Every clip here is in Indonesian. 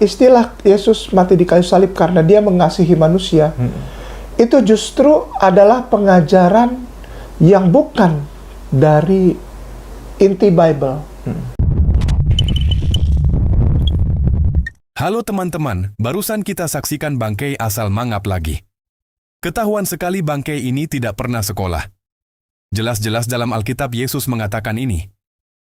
istilah Yesus mati di kayu salib karena dia mengasihi manusia, itu justru adalah pengajaran yang bukan dari inti Bible. Halo teman-teman, barusan kita saksikan bangkai asal mangap lagi. Ketahuan sekali bangkai ini tidak pernah sekolah. Jelas-jelas dalam Alkitab Yesus mengatakan ini.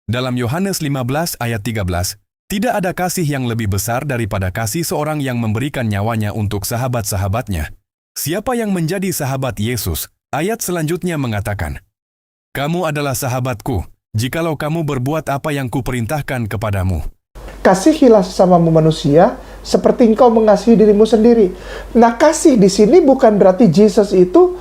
Dalam Yohanes 15 ayat 13, tidak ada kasih yang lebih besar daripada kasih seorang yang memberikan nyawanya untuk sahabat-sahabatnya. Siapa yang menjadi sahabat Yesus? Ayat selanjutnya mengatakan, "Kamu adalah sahabatku, jikalau kamu berbuat apa yang kuperintahkan kepadamu." Kasihilah sesamamu manusia seperti engkau mengasihi dirimu sendiri. Nah, kasih di sini bukan berarti Yesus itu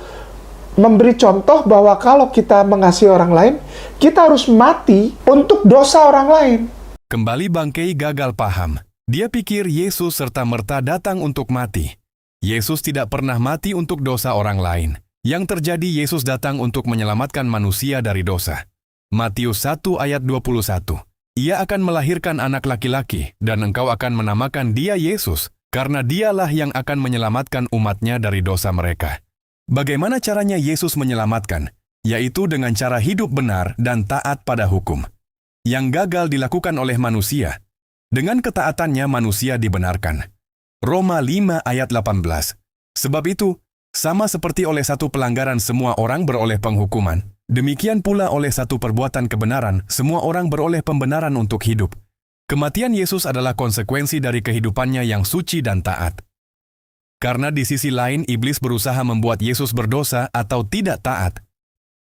memberi contoh bahwa kalau kita mengasihi orang lain, kita harus mati untuk dosa orang lain. Kembali bangkai gagal paham. Dia pikir Yesus serta-merta datang untuk mati. Yesus tidak pernah mati untuk dosa orang lain. Yang terjadi, Yesus datang untuk menyelamatkan manusia dari dosa. Matius 1 ayat 21. Ia akan melahirkan anak laki-laki, dan engkau akan menamakan dia Yesus, karena dialah yang akan menyelamatkan umatnya dari dosa mereka. Bagaimana caranya Yesus menyelamatkan? Yaitu dengan cara hidup benar dan taat pada hukum. Yang gagal dilakukan oleh manusia. Dengan ketaatannya manusia dibenarkan. Roma 5 ayat 18. Sebab itu, sama seperti oleh satu pelanggaran semua orang beroleh penghukuman, demikian pula oleh satu perbuatan kebenaran, semua orang beroleh pembenaran untuk hidup. Kematian Yesus adalah konsekuensi dari kehidupannya yang suci dan taat. Karena di sisi lain iblis berusaha membuat Yesus berdosa atau tidak taat.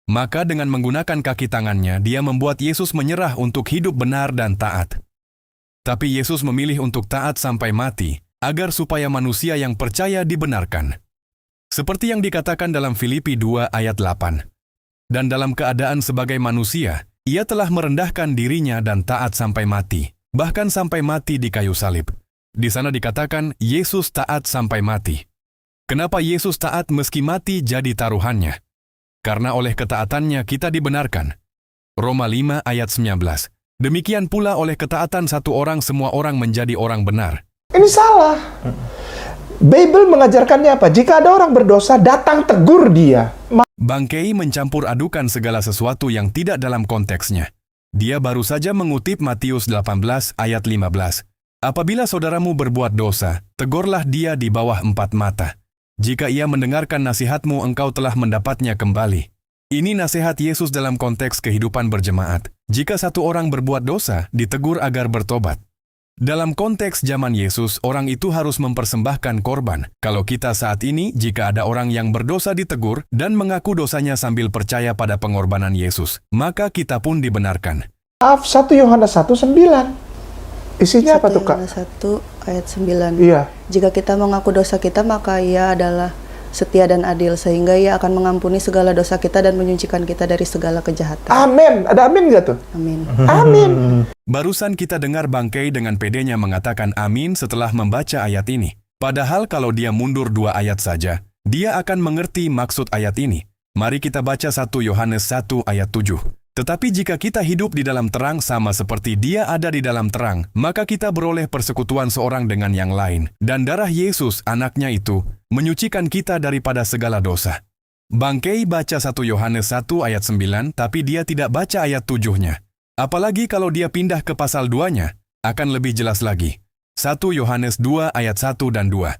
Maka dengan menggunakan kaki tangannya, dia membuat Yesus menyerah untuk hidup benar dan taat. Tapi Yesus memilih untuk taat sampai mati, agar supaya manusia yang percaya dibenarkan. Seperti yang dikatakan dalam Filipi 2 ayat 8. Dan dalam keadaan sebagai manusia, ia telah merendahkan dirinya dan taat sampai mati, bahkan sampai mati di kayu salib. Di sana dikatakan, Yesus taat sampai mati. Kenapa Yesus taat meski mati jadi taruhannya? Karena oleh ketaatannya kita dibenarkan. Roma 5 ayat 19. Demikian pula oleh ketaatan satu orang semua orang menjadi orang benar. Ini salah. Bible mengajarkannya apa? Jika ada orang berdosa, datang tegur dia. Bangkai mencampur adukan segala sesuatu yang tidak dalam konteksnya. Dia baru saja mengutip Matius 18 ayat 15. Apabila saudaramu berbuat dosa, tegurlah dia di bawah 4 mata. Jika ia mendengarkan nasihatmu, engkau telah mendapatnya kembali. Ini nasihat Yesus dalam konteks kehidupan berjemaat. Jika satu orang berbuat dosa, ditegur agar bertobat. Dalam konteks zaman Yesus, orang itu harus mempersembahkan korban. Kalau kita saat ini, jika ada orang yang berdosa ditegur dan mengaku dosanya sambil percaya pada pengorbanan Yesus, maka kita pun dibenarkan. 1 Yohanes 1:9. Isinya apa tuh, Kak? 1 ayat 9. Iya. Jika kita mengaku dosa kita, maka ia adalah setia dan adil, sehingga ia akan mengampuni segala dosa kita dan menyucikan kita dari segala kejahatan. Amin. Ada amin nggak tuh? Amin. Amin. Barusan kita dengar bangkai dengan pedenya mengatakan amin setelah membaca ayat ini. Padahal kalau dia mundur 2 ayat saja, dia akan mengerti maksud ayat ini. Mari kita baca 1 Yohanes 1 ayat 7. Tetapi jika kita hidup di dalam terang sama seperti dia ada di dalam terang, maka kita beroleh persekutuan seorang dengan yang lain. Dan darah Yesus, anaknya itu, menyucikan kita daripada segala dosa. Bangkai baca 1 Yohanes 1 ayat 9, tapi dia tidak baca ayat 7-nya. Apalagi kalau dia pindah ke pasal 2-nya, akan lebih jelas lagi. 1 Yohanes 2 ayat 1 dan 2.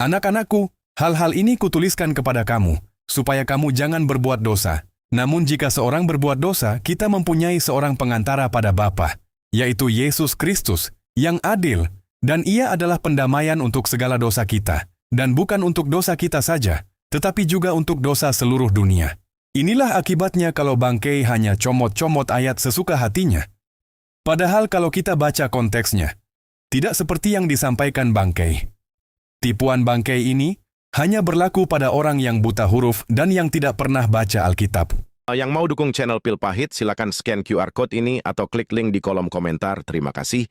Anak-anakku, hal-hal ini kutuliskan kepada kamu, supaya kamu jangan berbuat dosa. Namun jika seorang berbuat dosa, kita mempunyai seorang pengantara pada Bapa, yaitu Yesus Kristus, yang adil, dan ia adalah pendamaian untuk segala dosa kita, dan bukan untuk dosa kita saja, tetapi juga untuk dosa seluruh dunia. Inilah akibatnya kalau bangkai hanya comot-comot ayat sesuka hatinya. Padahal kalau kita baca konteksnya, tidak seperti yang disampaikan bangkai. Tipuan bangkai ini hanya berlaku pada orang yang buta huruf dan yang tidak pernah baca Alkitab. Yang mau dukung channel Pil Pahit, silakan scan QR Code ini atau klik link di kolom komentar. Terima kasih.